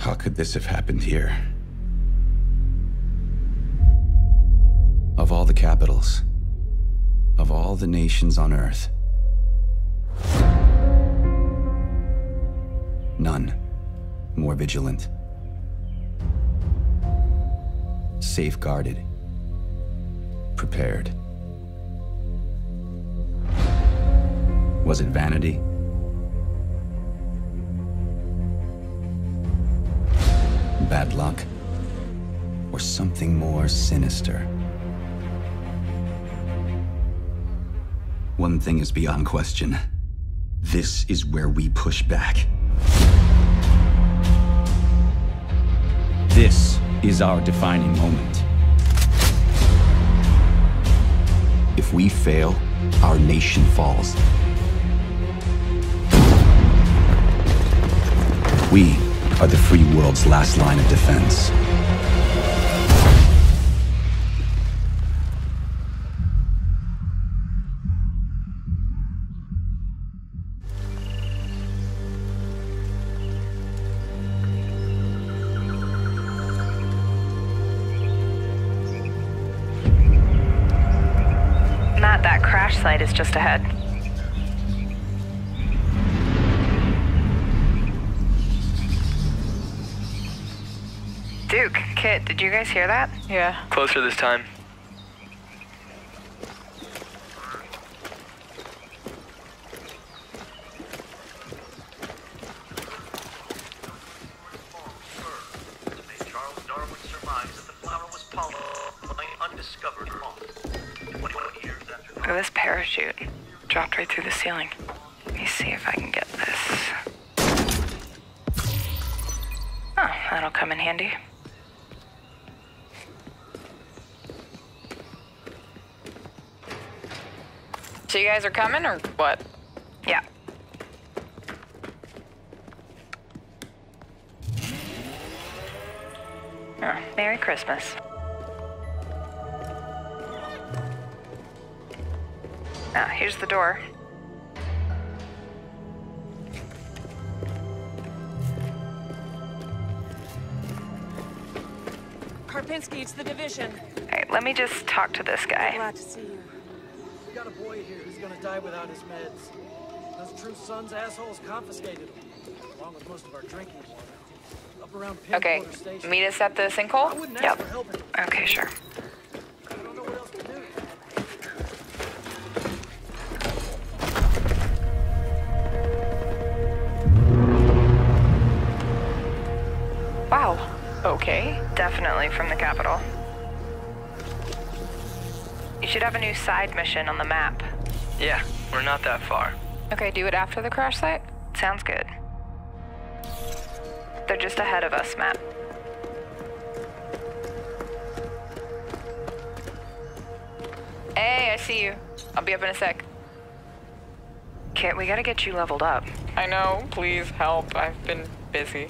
How could this have happened here? Of all the capitals, of all the nations on Earth, none more vigilant, safeguarded, prepared. Was it vanity? Bad luck? Or something more sinister? One thing is beyond question. This is where we push back. This is our defining moment. If we fail, our nation falls. We are the free world's last line of defense. Matt, that crash site is just ahead. Duke, Kit, did you guys hear that? Yeah. Closer this time. Look at this parachute. Dropped right through the ceiling. Let me see if I can get this. Oh, that'll come in handy. So you guys are coming or what? Yeah. Oh, Merry Christmas. Ah, here's the door. Karpinski, it's the division. Alright, let me just talk to this guy. Glad to see you. We got a boy here who's gonna die without his meds. Those True Sons assholes confiscated them, along with most of our drinking water. Up around Okay, Pinwater Station. meet us at the I sinkhole? wouldn't ask Yep. for help. Okay, sure. I don't know what else to do. Wow. Okay. Definitely from the capital. You should have a new side mission on the map. Yeah, we're not that far. Okay, do it after the crash site? Sounds good. They're just ahead of us, Matt. Hey, I see you. I'll be up in a sec. Kit, we gotta get you leveled up. I know, please help. I've been busy.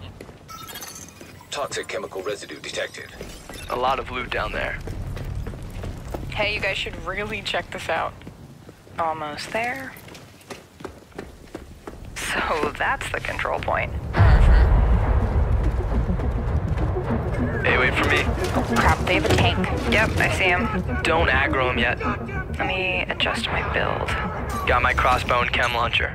Toxic chemical residue detected. A lot of loot down there. Hey, you guys should really check this out. Almost there. So that's the control point. Hey, wait for me. Crap, they have a tank. Yep, I see him. Don't aggro him yet. Let me adjust my build. Got my crossbow and chem launcher.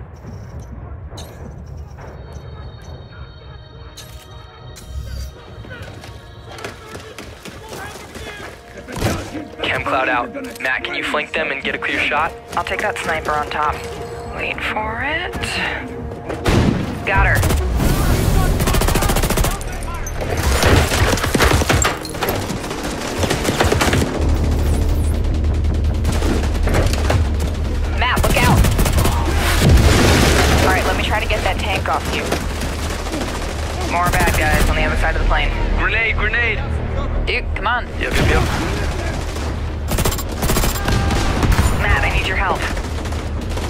Chem cloud out. Matt, can you flank them and get a clear shot? I'll take that sniper on top. Wait for it. Got her. Matt, look out! Alright, let me try to get that tank off you. More bad guys on the other side of the plane. Grenade, grenade! Dude, come on. Yep. Matt, I need your help.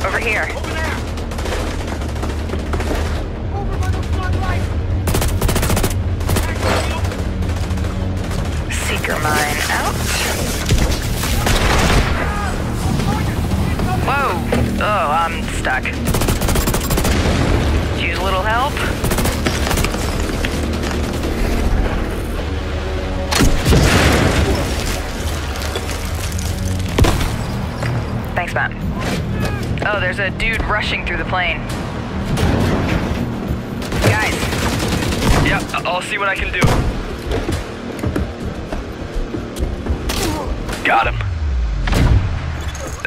Over here. Seeker mine out. Whoa! Oh, I'm stuck. Use a little help. There's a dude rushing through the plane. Guys. Yep, I'll see what I can do. Got him.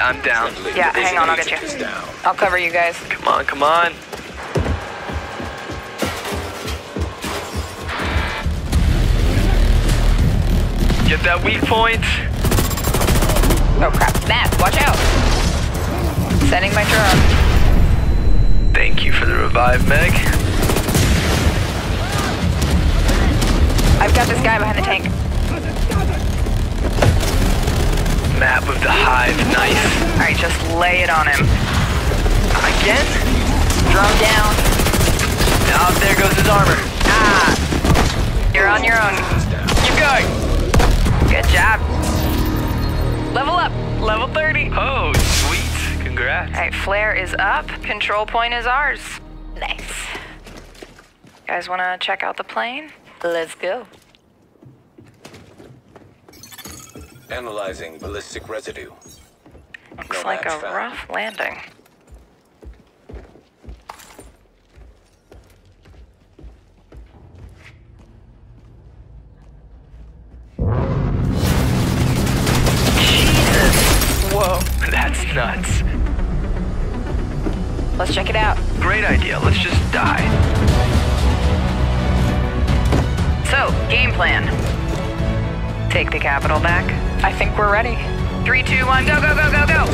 I'm down. Yeah, hang on, I'll get you. I'll cover you guys. Come on, come on. Get that weak point. Oh crap. Matt, watch out. Setting my drone. Thank you for the revive, Meg. I've got this guy behind the tank. Map of the hive, nice. Alright, just lay it on him. Again? Drone down. Oh, there goes his armor. Ah! You're on your own. Keep going. Good job. Level up. Level 30. Oh, sweet. Congrats. Alright, flare is up. Control point is ours. Nice. Guys wanna check out the plane? Let's go. Analyzing ballistic residue. Looks No like a match found. rough landing. Jesus! Whoa, that's nuts. Let's check it out. Great idea. Let's just die. So, game plan. Take the capital back. I think we're ready. 3, 2, 1, go, go, go, go, go!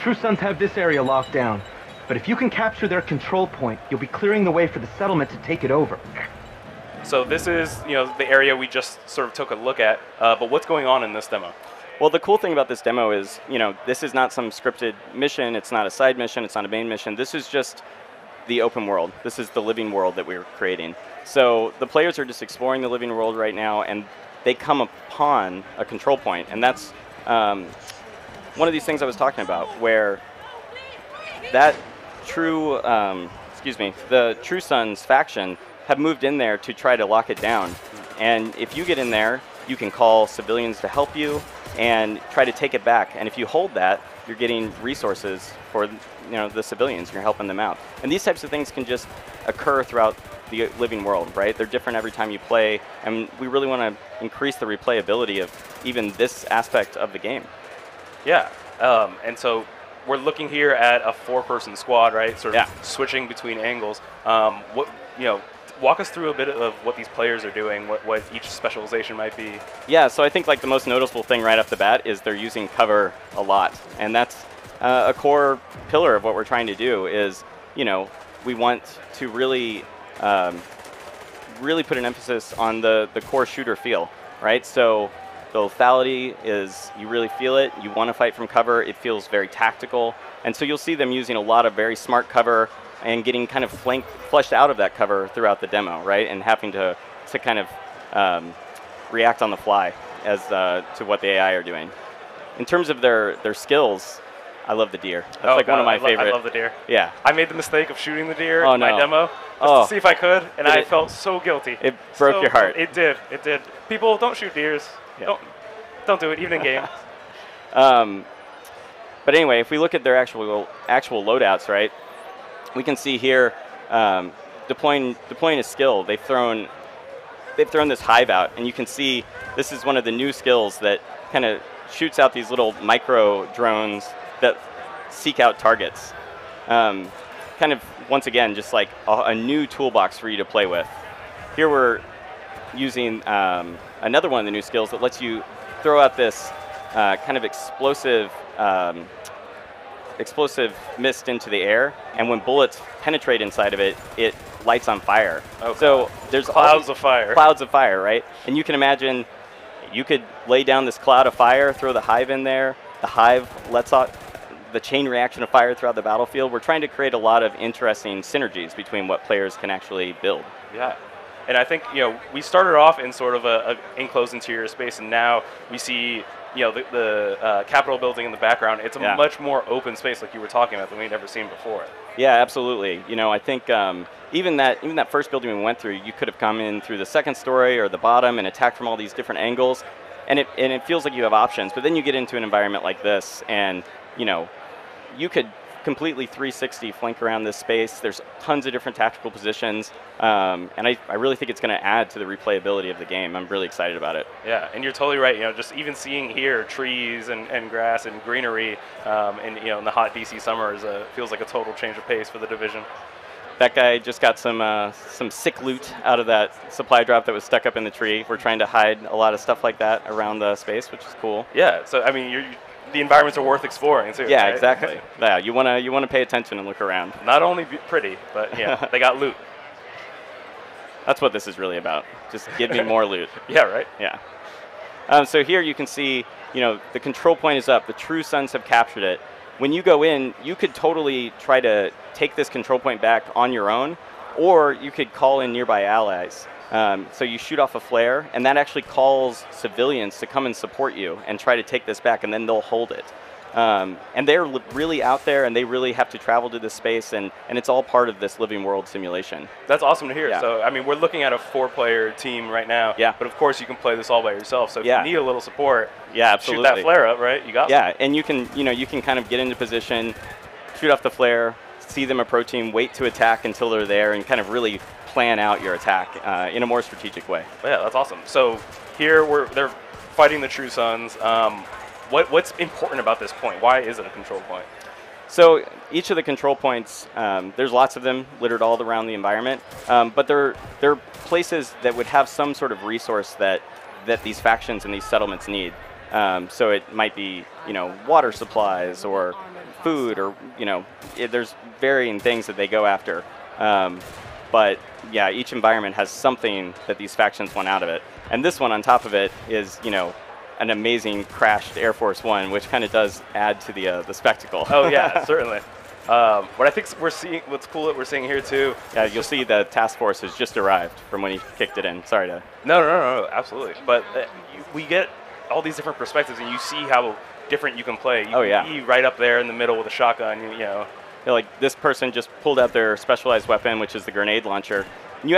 True Sons have this area locked down, but if you can capture their control point, you'll be clearing the way for the settlement to take it over. So this is, the area we just sort of took a look at, but what's going on in this demo? Well, the cool thing about this demo is, this is not some scripted mission, it's not a side mission, it's not a main mission, this is just the open world. This is the living world that we're creating. So the players are just exploring the living world right now, and they come upon a control point, and that's one of these things I was talking about, where that true, the True Sons faction have moved in there to try to lock it down. And if you get in there, you can call civilians to help you and try to take it back. And if you hold that, you're getting resources for the civilians, you're helping them out. And these types of things can just occur throughout the living world, right? They're different every time you play, and we really want to increase the replayability of even this aspect of the game. Yeah, and so we're looking here at a 4-person squad, right? Sort of switching between angles. Walk us through a bit of what these players are doing, what each specialization might be. Yeah, so I think like the most noticeable thing right off the bat is they're using cover a lot, and that's a core pillar of what we're trying to do. Is we want to really put an emphasis on the core shooter feel, right? So the lethality is, you really feel it. You want to fight from cover. It feels very tactical, and so you'll see them using a lot of very smart cover and getting kind of flushed out of that cover throughout the demo, right? And having to kind of react on the fly as to what the AI are doing. In terms of their skills, I love the deer. That's one of my favorite. I love the deer. Yeah. I made the mistake of shooting the deer in my demo just to see if I could, and I felt so guilty. It broke your heart. It did. It did. People, don't shoot deers. Yeah. Don't do it, even in game. But anyway, if we look at their actual loadouts, right? We can see here deploying a skill. They've thrown this hive out, and you can see this is one of the new skills that kind of shoots out these little micro drones that seek out targets. Kind of once again, just like a new toolbox for you to play with. Here we're using another one of the new skills that lets you throw out this kind of explosive mist into the air, and when bullets penetrate inside of it, it lights on fire. Oh, so there's clouds of fire. Clouds of fire, right? And you can imagine you could lay down this cloud of fire, throw the hive in there. The hive lets out the chain reaction of fire throughout the battlefield. We're trying to create a lot of interesting synergies between what players can actually build. Yeah. And I think, we started off in sort of a enclosed interior space, and now we see the Capitol building in the background. It's a much more open space, like you were talking about, than we'd ever seen before. Yeah, absolutely. I think even that first building we went through, you could have come in through the second story or the bottom and attacked from all these different angles, and it feels like you have options. But then you get into an environment like this, and you could completely 360 flank around this space. There's tons of different tactical positions, and I really think it's going to add to the replayability of the game. I'm really excited about it. Yeah, and you're totally right. Just even seeing here trees and grass and greenery, and in the hot DC summers, feels like a total change of pace for the Division. That guy just got some sick loot out of that supply drop that was stuck up in the tree. We're trying to hide a lot of stuff like that around the space, which is cool. Yeah, so I mean, the environments are worth exploring too. Yeah, right? exactly. Yeah, you wanna pay attention and look around. Not only pretty, but yeah, they got loot. That's what this is really about. Just give me more loot. Yeah, right. Yeah. So here you can see, the control point is up. The True Sons have captured it. When you go in, you could totally try to take this control point back on your own, or you could call in nearby allies. So you shoot off a flare, and that actually calls civilians to come and support you and try to take this back, and then they'll hold it. And they're really out there, and they really have to travel to this space, and it's all part of this living world simulation. That's awesome to hear. Yeah. So, I mean, we're looking at a 4-player team right now, but of course you can play this all by yourself. So if you need a little support, absolutely. Shoot that flare up, right? You got it. And you can kind of get into position, shoot off the flare, see them approaching, wait to attack until they're there, and kind of really plan out your attack in a more strategic way. Yeah, that's awesome. So here they're fighting the True Sons. What's important about this point? Why is it a control point? So each of the control points, there's lots of them littered all around the environment, but they're places that would have some sort of resource that these factions and these settlements need. So it might be water supplies or food, or there's varying things that they go after. But yeah, each environment has something that these factions want out of it. And this one on top of it is, an amazing crashed Air Force One, which kind of does add to the spectacle. Oh yeah, certainly. What I think what's cool that we're seeing here too. Yeah, you'll see the task force has just arrived from when he kicked it in. Sorry to. No, absolutely. But we get all these different perspectives, and you see how different you can play. You can be right up there in the middle with a shotgun, like this person just pulled out their specialized weapon, which is the grenade launcher. And you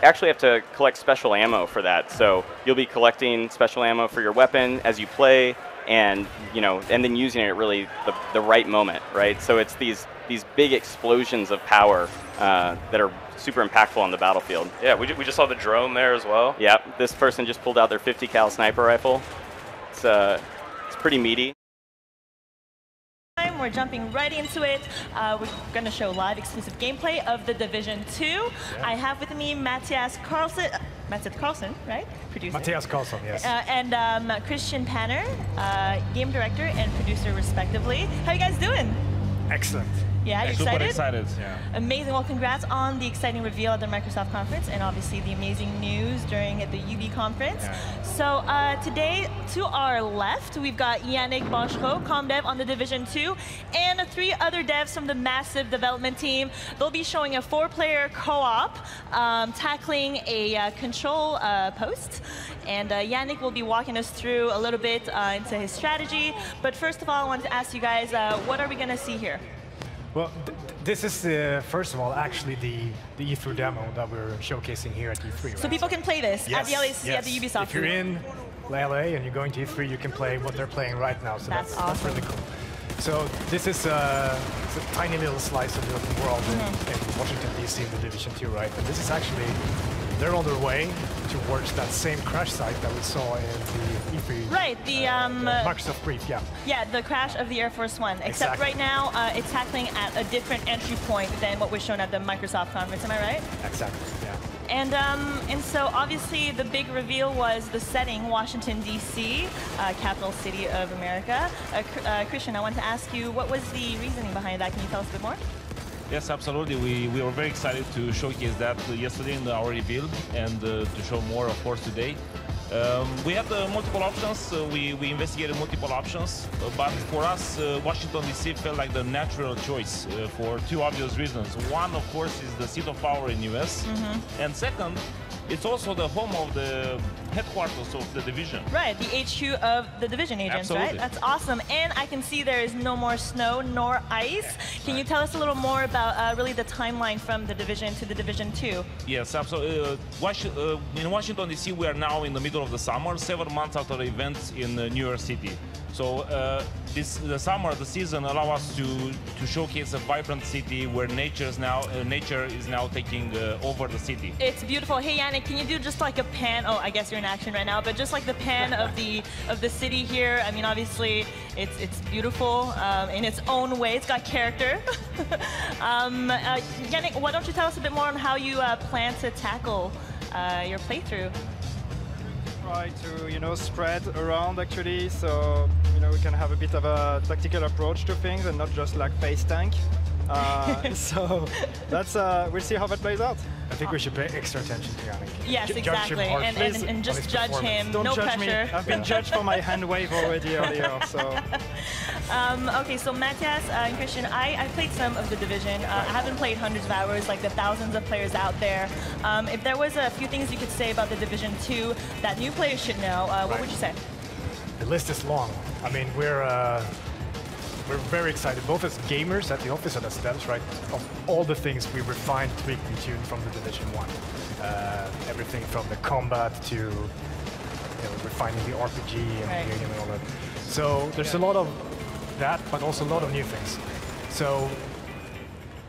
actually have to collect special ammo for that. So you'll be collecting special ammo for your weapon as you play, and and then using it at really the right moment, right? So it's these big explosions of power that are super impactful on the battlefield. Yeah, we just saw the drone there as well. Yeah, this person just pulled out their 50 cal sniper rifle. It's pretty meaty. We're jumping right into it. We're going to show live exclusive gameplay of The Division 2. Yeah. I have with me Matthias Carlson, right? Producer. Matthias Carlson, yes. And Christian Panner, game director and producer respectively. How you guys doing? Excellent. Yeah, you super excited? excited. Yeah. Amazing. Well, congrats on the exciting reveal at the Microsoft conference, and obviously the amazing news during the UB conference. Yeah. So today, to our left, we've got Yannick Bonchereau, ComDev on The Division 2, and 3 other devs from the massive development team. They'll be showing a 4-player co-op, tackling a control post. And Yannick will be walking us through a little bit into his strategy. But first of all, I wanted to ask you guys, what are we going to see here? Well, this is, first of all, actually the E3 demo that we're showcasing here at E3. Right? So people can play this at the LAC, at the Ubisoft. If you're in LA and you're going to E3, you can play what they're playing right now. So that's awesome. That's really cool. So this is it's a tiny little slice of the open world in Washington, D.C. in the Division 2, right? And this is actually, they're on their way towards that same crash site that we saw in the E3. Right, the Microsoft brief, yeah. Yeah, the crash of the Air Force One. Except right now, it's tackling at a different entry point than what was shown at the Microsoft conference. Am I right? Exactly, yeah. And so obviously the big reveal was the setting, Washington, D.C., capital city of America. Christian, I want to ask you, what was the reasoning behind that? Can you tell us a bit more? Yes, absolutely. We were very excited to showcase that yesterday in our reveal, and to show more, of course, today. We had multiple options. We investigated multiple options, but for us, Washington, D.C. felt like the natural choice for 2 obvious reasons. One, of course, is the seat of power in U.S., and second, it's also the home of the headquarters of the division. Right, the HQ of the division agents, Absolutely. right? That's awesome. And I can see there is no more snow nor ice. Can you tell us a little more about really the timeline from the division to the division 2? Yes, absolutely. In Washington, D.C., we are now in the middle of the summer, 7 months after the events in New York City. So the summer, the season, allow us to showcase a vibrant city where nature is now taking over the city. It's beautiful. Hey Yannick, can you do just like a pan? Oh, I guess you're in action right now, but just like the pan of the city here. I mean, obviously, it's beautiful in its own way. It's got character. Yannick, why don't you tell us a bit more on how you plan to tackle your playthrough? Try to spread around actually, so we can have a bit of a tactical approach to things and not just like face tank. So that's we'll see how that plays out. I think we should pay extra attention to Yannick. Yes, exactly, and just judge him. Don't no judge pressure. me. I've been judged for my hand wave already earlier. So. Okay, so Matthias and Christian, I played some of the division. I haven't played hundreds of hours like the thousands of players out there. If there was a few things you could say about the Division 2 that new players should know, what would you say? The list is long. I mean, we're very excited, both as gamers at the office and as devs, right? Of all the things we refined, tweaked, and tuned from the Division 1. Everything from the combat to refining the RPG and all that. So there's a lot of that, but also a lot of new things. So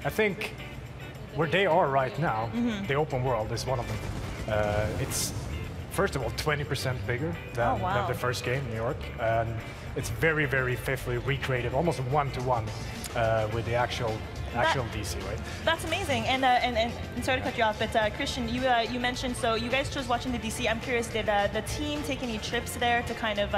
I think where they are right now, the open world is one of them. It's first of all 20% bigger than the first game, New York, and it's very, very faithfully recreated, almost one-to-one with the actual DC, right? That's amazing. And sorry to cut you off, but Christian, you mentioned, so you guys chose watching the DC. I'm curious, did the team take any trips there to kind of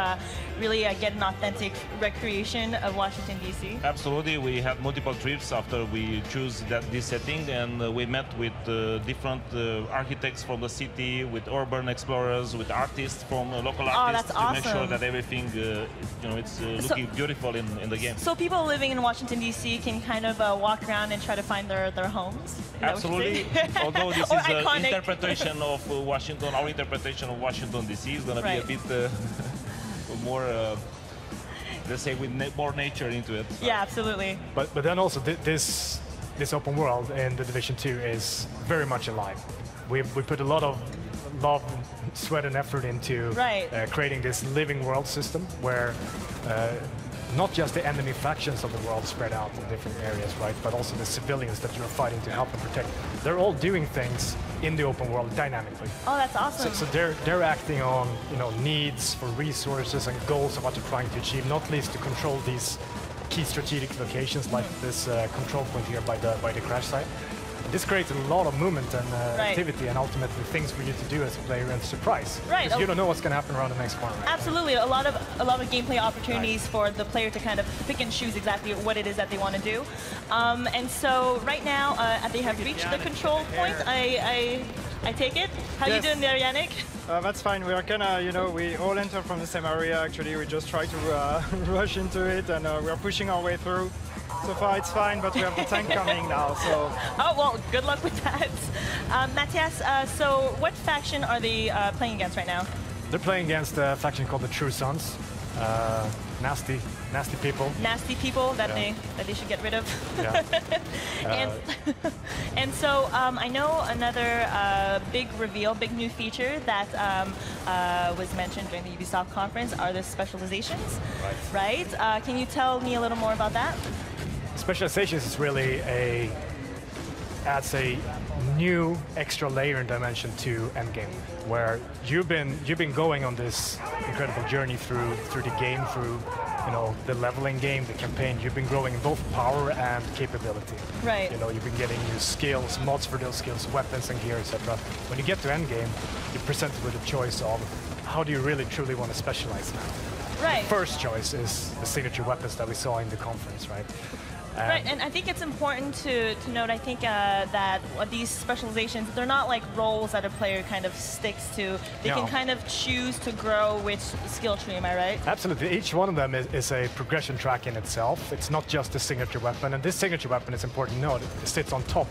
really get an authentic recreation of Washington, DC? Absolutely. We had multiple trips after we chose this setting, and we met with different architects from the city, with urban explorers, with artists from local artists that's awesome. To make sure that everything, it's looking beautiful in the game. So people living in Washington, DC can kind of walk around and try to find their homes? Absolutely. Although this is an interpretation of Washington, our interpretation of Washington DC is going to be a bit more, let's say, with more nature into it. Yeah, absolutely. But then also this open world in the Division 2 is very much alive. We put a lot of love, sweat, and effort into creating this living world system where not just the enemy factions of the world spread out in different areas, right? But also the civilians that you're fighting to help and protect. They're all doing things in the open world dynamically. Oh, that's awesome. So they're acting on needs for resources and goals of what they're trying to achieve, not least to control these key strategic locations like this control point here by the crash site. This creates a lot of movement and activity, and ultimately things for you to do as a player and surprise. Right. Because you don't know what's going to happen around the next corner. Right? Absolutely, a lot of gameplay opportunities for the player to kind of pick and choose exactly what it is that they want to do. And so right now they have reached the control point. I take it. How you doing there, Yannick? That's fine. We are kinda, we all enter from the same area. Actually, we just try to rush into it, and we are pushing our way through. So far it's fine, but we have the tank coming now, so... Oh, well, good luck with that. Matthias, so what faction are they playing against right now? They're playing against a faction called the True Sons. Nasty people. Nasty people that they should get rid of. Yeah. And so I know another big reveal, big new feature that was mentioned during the Ubisoft conference are the specializations. Right. Can you tell me a little more about that? Specializations is really adds a new extra layer and dimension to endgame, where you've been going on this incredible journey through the game, through the leveling game, the campaign. You've been growing in both power and capability. Right. You've been getting new skills, mods for those skills, weapons and gear, etc. When you get to endgame, you're presented with a choice of how do you really truly want to specialize now. Right. The first choice is the signature weapons that we saw in the conference, right? Right, and I think it's important to note, I think that these specializations, they're not like roles that a player kind of sticks to. They can kind of choose to grow which skill tree, am I right? Absolutely. Each one of them is a progression track in itself. It's not just a signature weapon, and this signature weapon, is important to note, it sits on top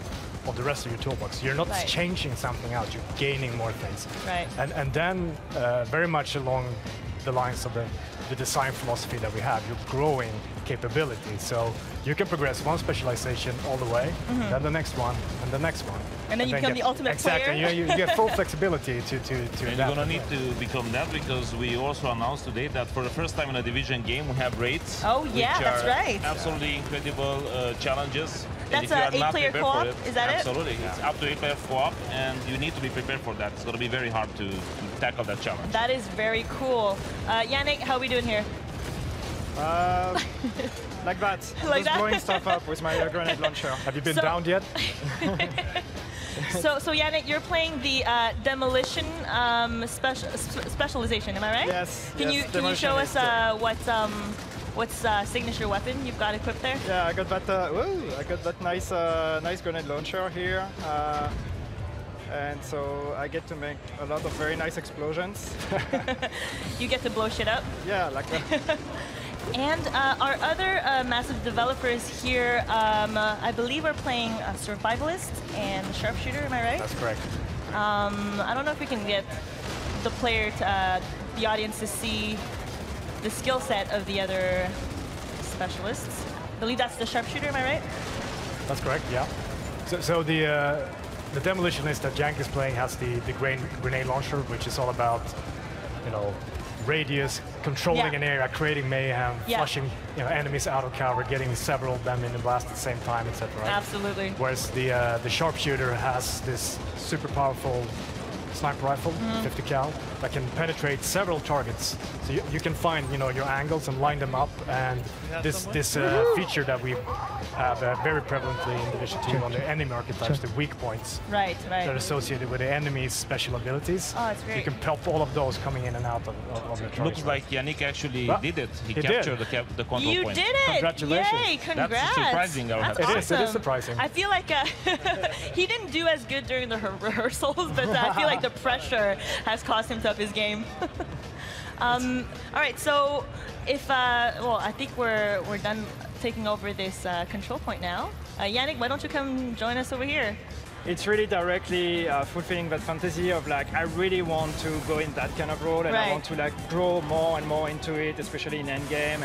of the rest of your toolbox. You're not changing something out, you're gaining more things. Right. And then, very much along the lines of the design philosophy that we have, you're growing capability. So you can progress one specialization all the way, then the next one, and the next one. And then you become the ultimate player. Exactly, you get full flexibility to And you're going to need to become that, because we also announced today that for the first time in a division game, we have raids. Oh yeah, that's right. Absolutely incredible challenges. That's an 8-player co-op, is that absolutely. It's up to 8-player co-op, and you need to be prepared for that. It's going to be very hard to tackle that challenge. That is very cool. Yannick, how are we doing here? Like that. Like Just blowing stuff up with my grenade launcher. Have you been downed yet? So Yannick, you're playing the demolition specialization, am I right? Yes. Can you show us what's signature weapon you've got equipped there? Yeah, I got that. I got that nice grenade launcher here, and so I get to make a lot of very nice explosions. You get to blow shit up. Yeah, like that. And our other massive developers here, I believe, are playing Survivalist and Sharpshooter. Am I right? That's correct. I don't know if we can get the player, the audience, to see the skill set of the other specialists. I believe that's the Sharpshooter. Am I right? That's correct. Yeah. So the demolitionist that Jank is playing has the grenade launcher, which is all about, radius, controlling an area, creating mayhem, flushing enemies out of cover, getting several of them in the blast at the same time, etc. Right? Absolutely. Whereas the sharpshooter has this super powerful sniper rifle, 50 cal, that can penetrate several targets. So you can find your angles and line them up, and this feature that we have very prevalently in Division 2 on the enemy archetypes, the weak points that are associated with the enemy's special abilities. Oh, it's great. You can pop all of those coming in and out of the target. Looks like Yannick actually did it. He captured the control you point. You did it! Congratulations. Yay, congrats! That's surprising. That's awesome. It is surprising. I feel like he didn't do as good during the rehearsals, but I feel like the pressure has cost him to up his game. All right, so if well, I think we're done taking over this control point now. Yannick, why don't you come join us over here? It's really directly fulfilling that fantasy of like, I really want to go in that kind of role, and I want to like grow more and more into it, especially in endgame,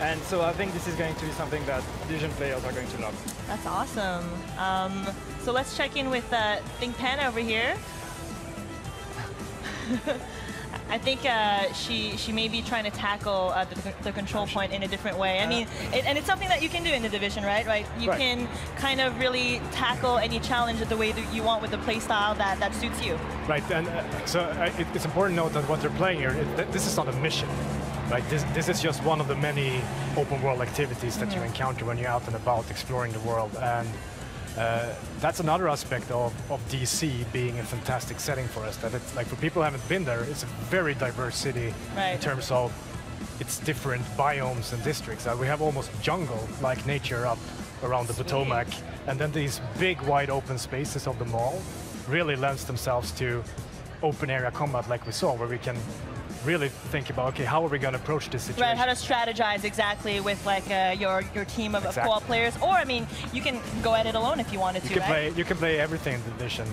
and so I think this is going to be something that Division players are going to love. That's awesome. So let's check in with ThinkPan over here. I think she may be trying to tackle the control point in a different way. I mean, and it's something that you can do in the Division, right? You can kind of really tackle any challenge the way that you want with the playstyle that suits you. Right, and so it's important to note that what they're playing here, this is not a mission. Right, this is just one of the many open world activities that you encounter when you're out and about exploring the world. And that's another aspect of DC being a fantastic setting for us. That it's like, for people who haven't been there, it's a very diverse city in terms of its different biomes and districts. We have almost jungle-like nature up around the Potomac, and then these big, wide open spaces of the mall really lends themselves to open area combat like we saw, where we can really think about, okay, how are we going to approach this situation? Right, how to strategize exactly with like your team of co-op players, or I mean, you can go at it alone if you wanted to. You can play everything in the Division,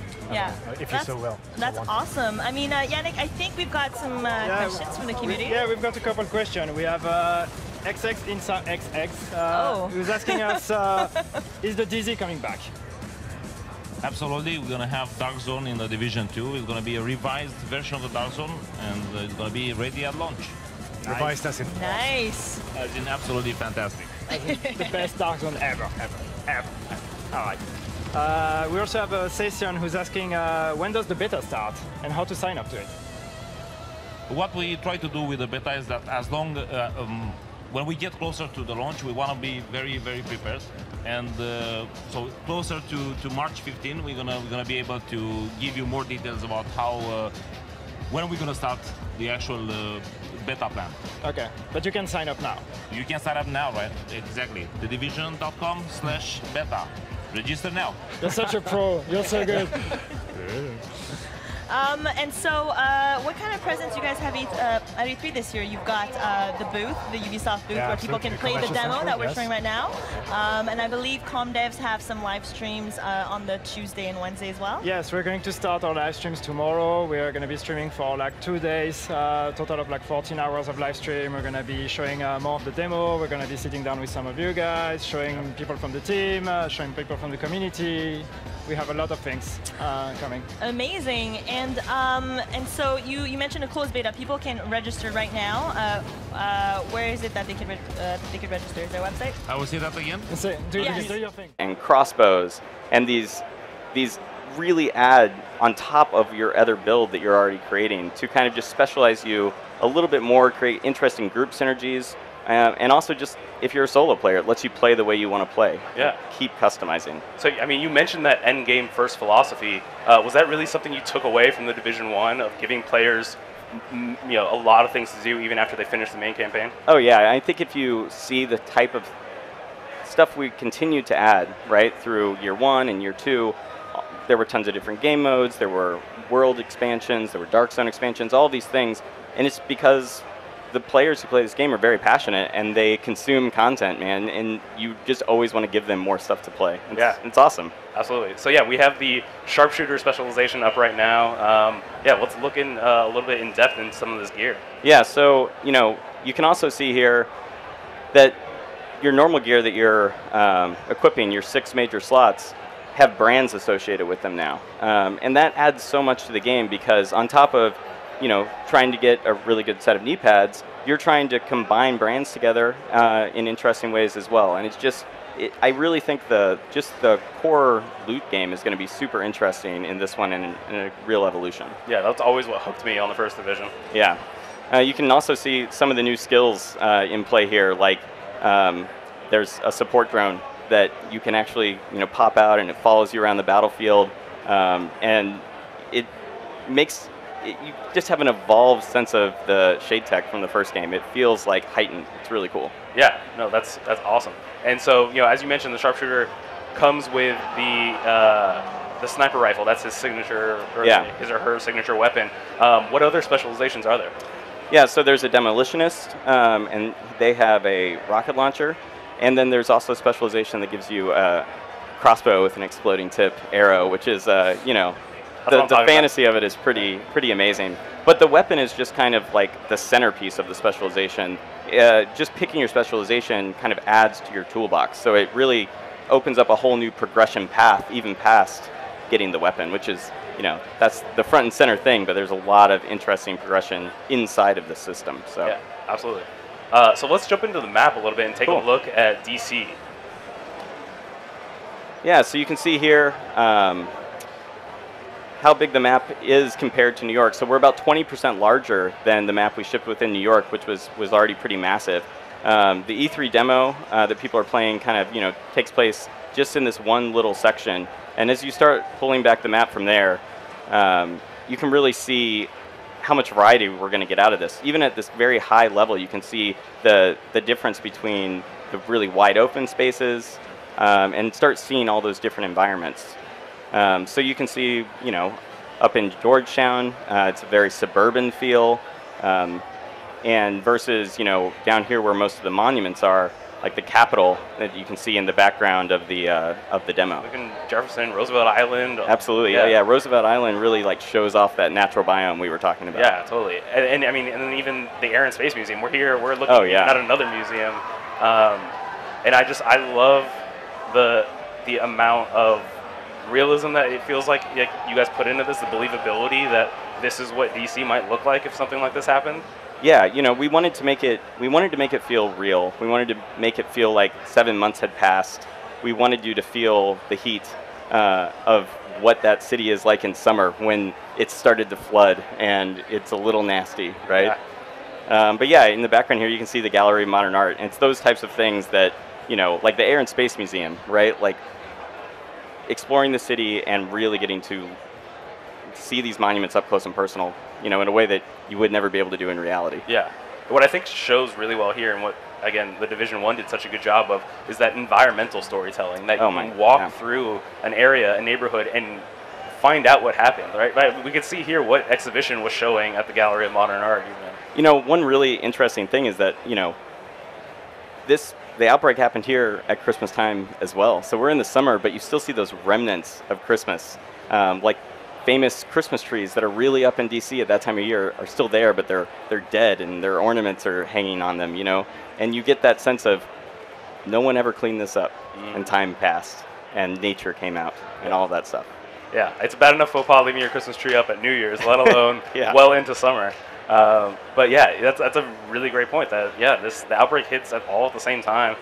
if you so will. That's awesome. I mean, Yannick, I think we've got some questions from the community. We've got a couple questions. We have XX Insa XX who's asking us, is the DZ coming back? Absolutely, we're going to have Dark Zone in the Division 2. It's going to be a revised version of the Dark Zone, and it's going to be ready at launch. Nice. Revised as in nice. As in absolutely fantastic. The best Dark Zone ever. All right. We also have a Session who's asking, when does the beta start, and how to sign up to it? What we try to do with the beta is that as long when we get closer to the launch, we want to be very, very prepared. And so closer to March 15, we're gonna be able to give you more details about how when we're gonna start the actual beta plan. Okay, but you can sign up now. You can sign up now, right? Exactly. thedivision.com/beta. Register now. You're such a pro. You're so good. And so, what kind of presents you guys have at E3 this year? You've got the booth, the Ubisoft booth, where people can play the demo that we're showing right now. And I believe ComDevs have some live streams on the Tuesday and Wednesday as well. Yes, we're going to start our live streams tomorrow. We are going to be streaming for like 2 days, total of like 14 hours of live stream. We're going to be showing more of the demo. We're going to be sitting down with some of you guys, showing people from the team, showing people from the community. We have a lot of things coming. Amazing. And so you mentioned a closed beta. People can register right now. Where is it that they could register? Is there a website? I will say that again. Do your thing. And crossbows, and these really add on top of your other build that you're already creating to kind of just specialize you a little bit more, create interesting group synergies, and also just if you're a solo player, it lets you play the way you want to play. Yeah. Keep customizing. So, I mean, you mentioned that end game first philosophy. Was that really something you took away from the Division 1 of giving players, a lot of things to do even after they finish the main campaign? Oh yeah, I think if you see the type of stuff we continue to add, right, through year 1 and year 2, there were tons of different game modes, there were world expansions, there were Dark Zone expansions, all these things, and it's because the players who play this game are very passionate and they consume content, man, and you just always want to give them more stuff to play. It's awesome. Absolutely. So yeah, we have the sharpshooter specialization up right now. Let's look in a little bit in depth in some of this gear. Yeah, so you can also see here that your normal gear that you're equipping, your 6 major slots, have brands associated with them now. And that adds so much to the game because on top of trying to get a really good set of knee pads, you're trying to combine brands together in interesting ways as well. And it's just, I really think the core loot game is going to be super interesting in this one and in a real evolution. Yeah, that's always what hooked me on the first division. Yeah. You can also see some of the new skills in play here, like there's a support drone that you can actually pop out and it follows you around the battlefield, and it makes you just have an evolved sense of the shade tech from the first game. It feels like heightened. It's really cool. Yeah, no, that's awesome. And so as you mentioned, the sharpshooter comes with the sniper rifle. That's his signature, or his or her signature weapon. What other specializations are there? Yeah, so there's a demolitionist, and they have a rocket launcher. And then there's also a specialization that gives you a crossbow with an exploding tip arrow, which is, the fantasy of it is pretty amazing. But the weapon is just kind of like the centerpiece of the specialization. Just picking your specialization kind of adds to your toolbox. So it really opens up a whole new progression path, even past getting the weapon, which is, that's the front and center thing, but there's a lot of interesting progression inside of the system. So. Yeah, absolutely. So let's jump into the map a little bit and take a look at DC. Yeah, so you can see here how big the map is compared to New York. So we're about 20% larger than the map we shipped within New York, which was already pretty massive. The E3 demo that people are playing kind of takes place just in this one little section. And as you start pulling back the map from there, you can really see how much variety we're going to get out of this. Even at this very high level, you can see the difference between the really wide open spaces and start seeing all those different environments. So you can see, up in Georgetown, it's a very suburban feel, and versus, down here where most of the monuments are, like the Capitol that you can see in the background of the demo. Look in Jefferson, Roosevelt Island. Absolutely, yeah. Roosevelt Island really shows off that natural biome we were talking about. Yeah, totally. And I mean, and then even the Air and Space Museum. We're looking at another museum, and I love the amount of realism that it feels like you guys put into this, the believability that this is what DC might look like if something like this happened. Yeah, we wanted to make it feel real. We wanted to make it feel like 7 months had passed. We wanted you to feel the heat of what that city is like in summer when it started to flood and it's a little nasty, right? Yeah. But yeah, in the background here you can see the Gallery of Modern Art, and it's those types of things that, like the Air and Space Museum, right? Like exploring the city and really getting to see these monuments up close and personal, in a way that you would never be able to do in reality. Yeah. what I think shows really well here, and what again the Division 1 did such a good job of, is that environmental storytelling. That you can walk through an area, a neighborhood, and find out what happened. Right? We could see here what exhibition was showing at the Gallery of Modern Art. You know, one really interesting thing is that, you know, the outbreak happened here at Christmas time as well. So we're in the summer, but you still see those remnants of Christmas, like famous Christmas trees that are really up in DC at that time of year are still there, but they're dead and their ornaments are hanging on them, you know? And you get that sense of no one ever cleaned this up, and time passed and nature came out and all of that stuff. Yeah, it's bad enough faux pas leaving your Christmas tree up at New Year's, let alone well into summer. But yeah, that's a really great point. That the outbreak hits all at the same time.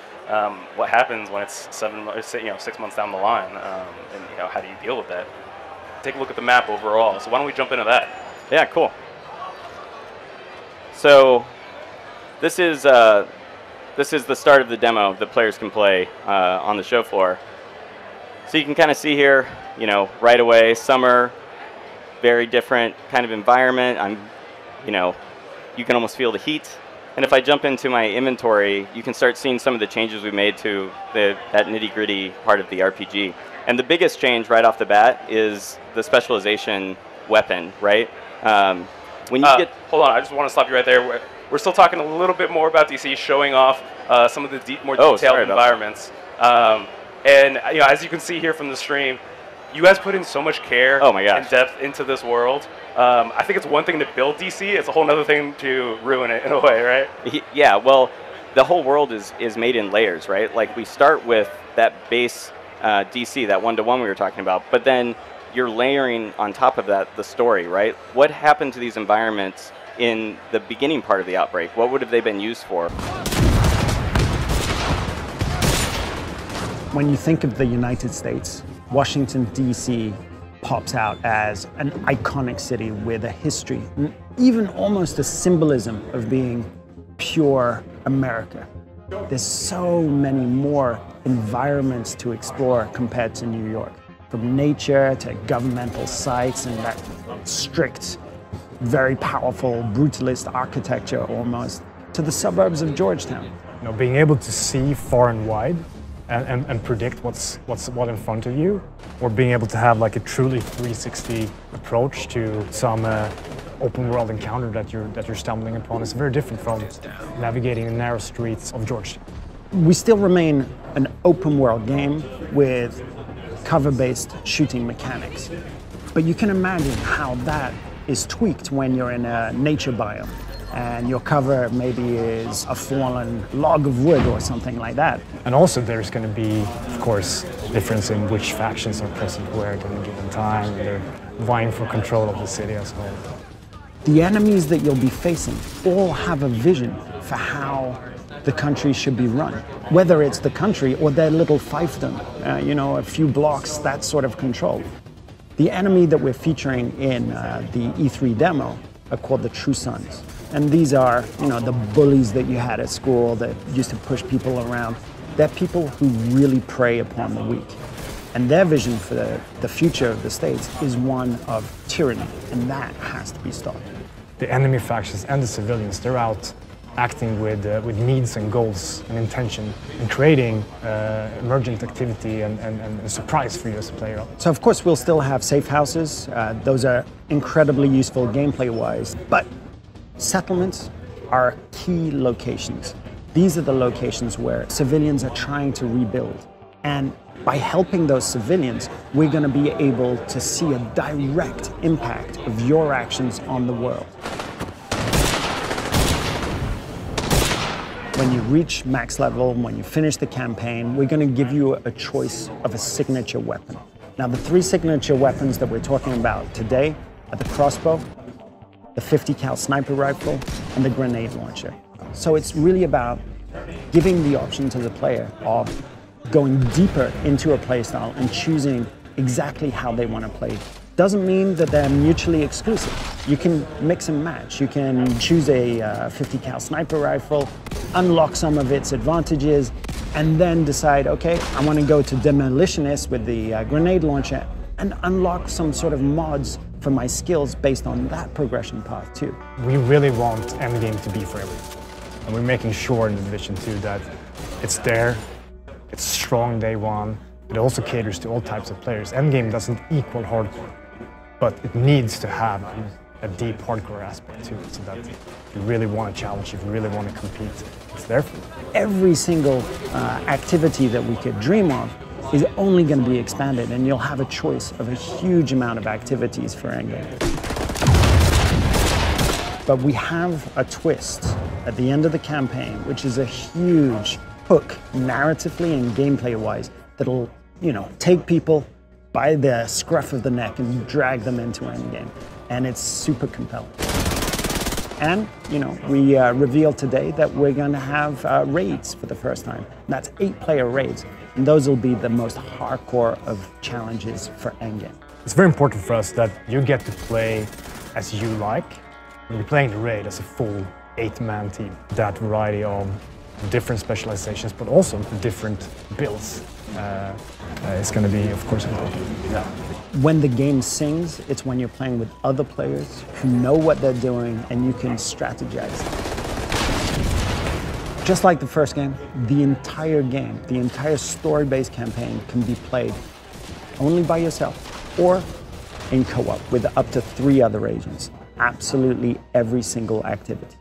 What happens when it's 6 months down the line, and you know, how do you deal with that? Take a look at the map overall. So why don't we jump into that? Yeah, cool. So this is the start of the demo that players can play on the show floor. So you can kind of see here, you know, right away, summer, very different kind of environment. You know, you can almost feel the heat. And if I jump into my inventory, you can start seeing some of the changes we made to that nitty-gritty part of the RPG. And the biggest change right off the bat is the specialization weapon, right? When you get... Hold on, I just want to stop you right there. We're still talking a little bit more about DC, showing off some of the more detailed environments. And you know, as you can see here from the stream, you guys put in so much care and depth into this world. I think it's one thing to build DC, it's a whole other thing to ruin it in a way, right? Yeah, well, the whole world is made in layers, right? Like, we start with that base DC, that one-to-one we were talking about, but then you're layering on top of that the story, right? What happened to these environments in the beginning part of the outbreak? What would have they been used for? When you think of the United States, Washington, D.C. pops out as an iconic city with a history, and even almost a symbolism of being pure America. There's so many more environments to explore compared to New York. From nature to governmental sites and that strict, very powerful, brutalist architecture almost, to the suburbs of Georgetown. You know, being able to see far and wide and predict what's in front of you, or being able to have like a truly 360 approach to some open world encounter that you're stumbling upon is very different from navigating the narrow streets of Georgetown. We still remain an open world game with cover-based shooting mechanics, but you can imagine how that is tweaked when you're in a nature biome and your cover maybe is a fallen log of wood or something like that. And also there's going to be, of course, difference in which factions are present where at any given time, and they're vying for control of the city as a whole. The enemies that you'll be facing all have a vision for how the country should be run, whether it's the country or their little fiefdom, you know, a few blocks, that sort of control. The enemy that we're featuring in the E3 demo are called the True Sons. And these are, you know, the bullies that you had at school that used to push people around. They're people who really prey upon the weak. And their vision for the future of the States is one of tyranny, and that has to be stopped. The enemy factions and the civilians, they're out acting with needs and goals and intention, and creating emergent activity and surprise for you as a player. So of course we'll still have safe houses. Those are incredibly useful gameplay-wise, but settlements are key locations. These are the locations where civilians are trying to rebuild. And by helping those civilians, we're going to be able to see a direct impact of your actions on the world. When you reach max level, when you finish the campaign, we're going to give you a choice of a signature weapon. Now, the 3 signature weapons that we're talking about today are the crossbow, the 50 cal sniper rifle, and the grenade launcher. So it's really about giving the option to the player of going deeper into a playstyle and choosing exactly how they want to play. Doesn't mean that they're mutually exclusive. You can mix and match. You can choose a 50 cal sniper rifle, unlock some of its advantages, and then decide, okay, I want to go to demolitionist with the grenade launcher and unlock some sort of mods for my skills based on that progression path too. We really want Endgame to be for everyone. And we're making sure in the Division 2 that it's there, it's strong day one, but it also caters to all types of players. Endgame doesn't equal hardcore, but it needs to have a deep hardcore aspect to it, so that if you really want to challenge, if you really want to compete, it's there for you. Every single activity that we could dream of is only going to be expanded, and you'll have a choice of a huge amount of activities for Endgame. But we have a twist at the end of the campaign, which is a huge hook, narratively and gameplay-wise, that'll, take people by the scruff of the neck and drag them into Endgame. And it's super compelling. And, we revealed today that we're going to have raids for the first time. That's 8-player raids. And those will be the most hardcore of challenges for Endgame. It's very important for us that you get to play as you like. When you're playing the raid as a full 8-man team. That variety of different specializations, but also different builds is going to be, of course, important. Yeah. When the game sings, it's when you're playing with other players who know what they're doing and you can strategize. Just like the first game, the entire story-based campaign can be played only by yourself or in co-op with up to 3 other agents. Absolutely every single activity.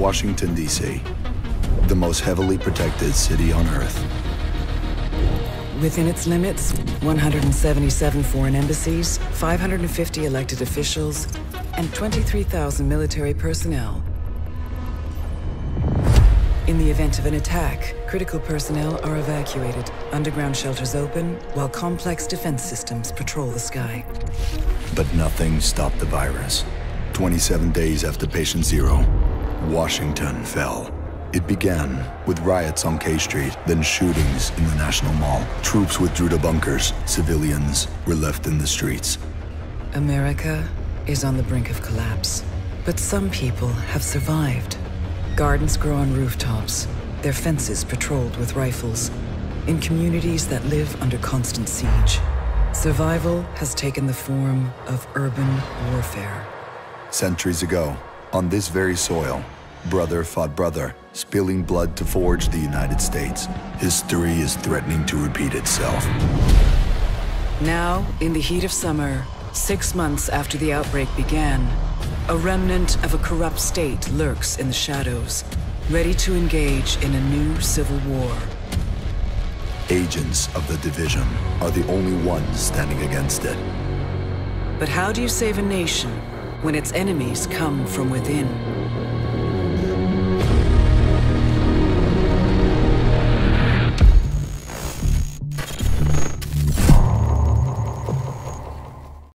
Washington, D.C., the most heavily protected city on Earth. Within its limits, 177 foreign embassies, 550 elected officials, and 23,000 military personnel. In the event of an attack, critical personnel are evacuated, underground shelters open, while complex defense systems patrol the sky. But nothing stopped the virus. 27 days after patient zero, Washington fell. It began with riots on K Street, then shootings in the National Mall. Troops withdrew to bunkers. Civilians were left in the streets. America is on the brink of collapse. But some people have survived. Gardens grow on rooftops, their fences patrolled with rifles, in communities that live under constant siege. Survival has taken the form of urban warfare. Centuries ago, on this very soil, brother fought brother, spilling blood to forge the United States. History is threatening to repeat itself. Now, in the heat of summer, 6 months after the outbreak began, a remnant of a corrupt state lurks in the shadows, ready to engage in a new civil war. Agents of the division are the only ones standing against it. But how do you save a nation when its enemies come from within?